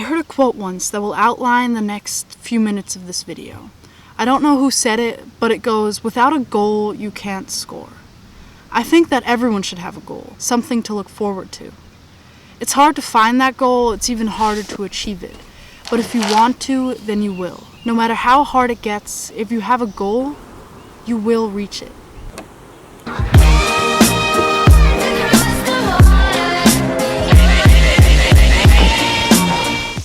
heard a quote once that will outline the next few minutes of this video. I don't know who said it, but it goes, "Without a goal, you can't score." I think that everyone should have a goal, something to look forward to. It's hard to find that goal, it's even harder to achieve it. But if you want to, then you will. No matter how hard it gets, if you have a goal, you will reach it.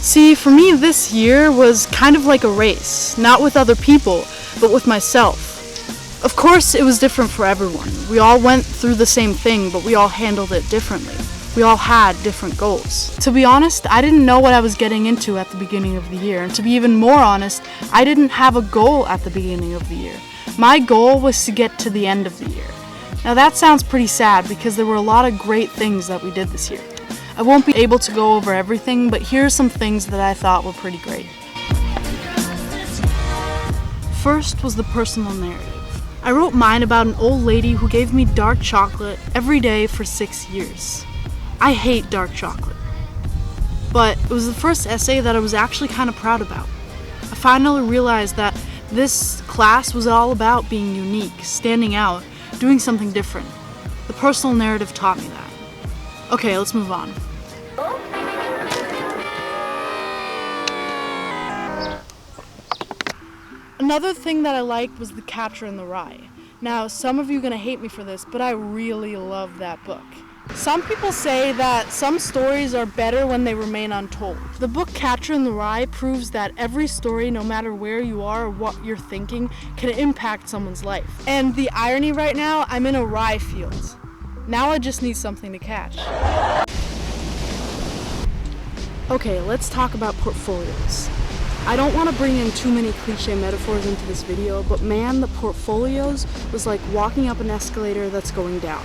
See, for me this year was kind of like a race, not with other people, but with myself. Of course, it was different for everyone. We all went through the same thing, but we all handled it differently. We all had different goals. To be honest, I didn't know what I was getting into at the beginning of the year, and to be even more honest, I didn't have a goal at the beginning of the year. My goal was to get to the end of the year. Now that sounds pretty sad because there were a lot of great things that we did this year. I won't be able to go over everything, but here are some things that I thought were pretty great. First was the personal narrative. I wrote mine about an old lady who gave me dark chocolate every day for 6 years. I hate dark chocolate. But it was the first essay that I was actually kind of proud about. I finally realized that this class was all about being unique, standing out, doing something different. The personal narrative taught me that. Okay, let's move on. Another thing that I liked was The Catcher in the Rye. Now, some of you are going to hate me for this, but I really love that book. Some people say that some stories are better when they remain untold. The book Catcher in the Rye proves that every story, no matter where you are or what you're thinking, can impact someone's life. And the irony right now, I'm in a rye field. Now I just need something to catch. Okay, let's talk about portfolios. I don't want to bring in too many cliche metaphors into this video, but man, the portfolios was like walking up an escalator that's going down.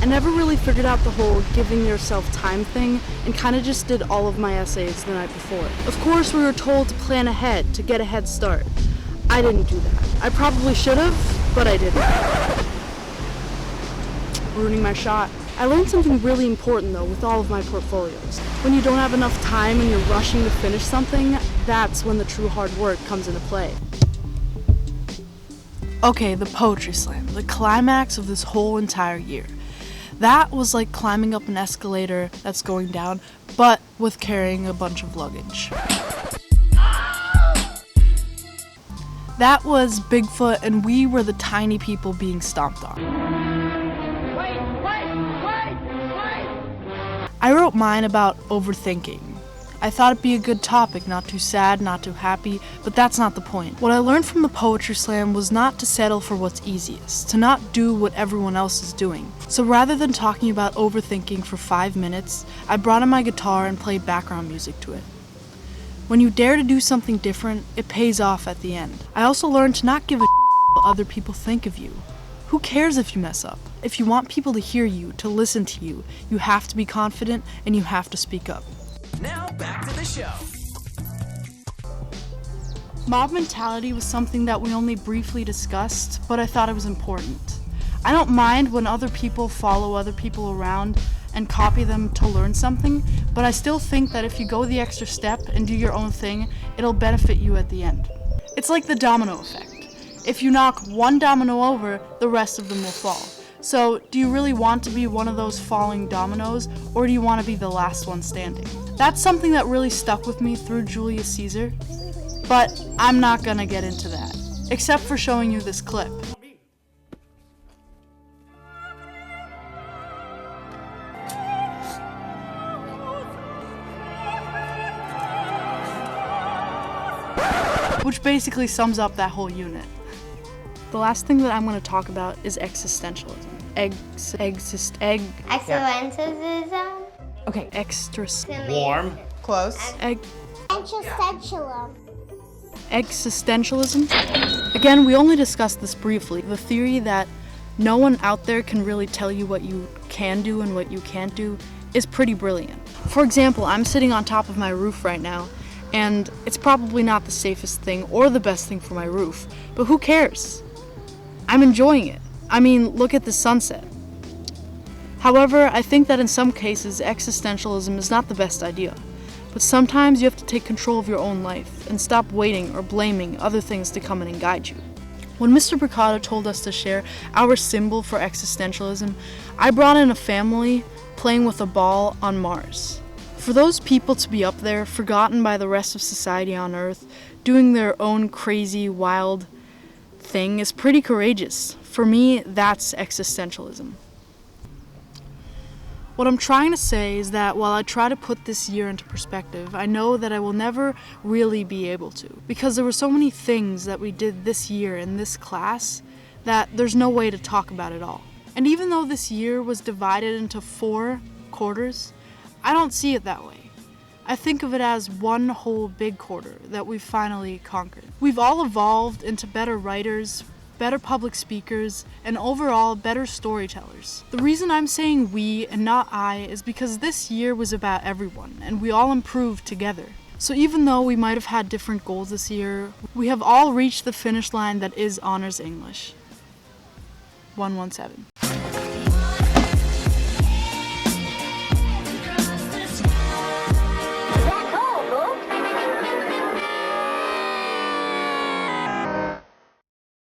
I never really figured out the whole giving yourself time thing and kind of just did all of my essays the night before. Of course, we were told to plan ahead, to get a head start. I didn't do that. I probably should have, but I didn't. Ruining my shot. I learned something really important though with all of my portfolios. When you don't have enough time and you're rushing to finish something, that's when the true hard work comes into play. Okay, the poetry slam, the climax of this whole entire year. That was like climbing up an escalator that's going down, but with carrying a bunch of luggage. That was Bigfoot and we were the tiny people being stomped on. I wrote mine about overthinking. I thought it'd be a good topic, not too sad, not too happy, but that's not the point. What I learned from the poetry slam was not to settle for what's easiest, to not do what everyone else is doing. So rather than talking about overthinking for 5 minutes, I brought in my guitar and played background music to it. When you dare to do something different, it pays off at the end. I also learned to not give a what other people think of you. Who cares if you mess up? If you want people to hear you, to listen to you, you have to be confident and you have to speak up. Now back to the show. Mob mentality was something that we only briefly discussed, but I thought it was important. I don't mind when other people follow other people around and copy them to learn something, but I still think that if you go the extra step and do your own thing, it'll benefit you at the end. It's like the domino effect. If you knock one domino over, the rest of them will fall. So, do you really want to be one of those falling dominoes, or do you want to be the last one standing? That's something that really stuck with me through Julius Caesar, but I'm not gonna get into that, except for showing you this clip. Which basically sums up that whole unit. The last thing that I'm going to talk about is existentialism. Existentialism? Okay, Warm. Close. Existentialism. Again, we only discussed this briefly. The theory that no one out there can really tell you what you can do and what you can't do is pretty brilliant. For example, I'm sitting on top of my roof right now, and it's probably not the safest thing or the best thing for my roof, but who cares? I'm enjoying it. I mean, look at the sunset. However, I think that in some cases, existentialism is not the best idea. But sometimes you have to take control of your own life and stop waiting or blaming other things to come in and guide you. When Mr. Bricado told us to share our symbol for existentialism, I brought in a family playing with a ball on Mars. For those people to be up there, forgotten by the rest of society on Earth, doing their own crazy, wild thing is pretty courageous. For me, that's existentialism. What I'm trying to say is that while I try to put this year into perspective, I know that I will never really be able to. Because there were so many things that we did this year in this class that there's no way to talk about it all. And even though this year was divided into 4 quarters, I don't see it that way. I think of it as one whole big quarter that we've finally conquered. We've all evolved into better writers, better public speakers, and overall better storytellers. The reason I'm saying we and not I is because this year was about everyone, and we all improved together. So even though we might have had different goals this year, we have all reached the finish line that is Honors English. 117.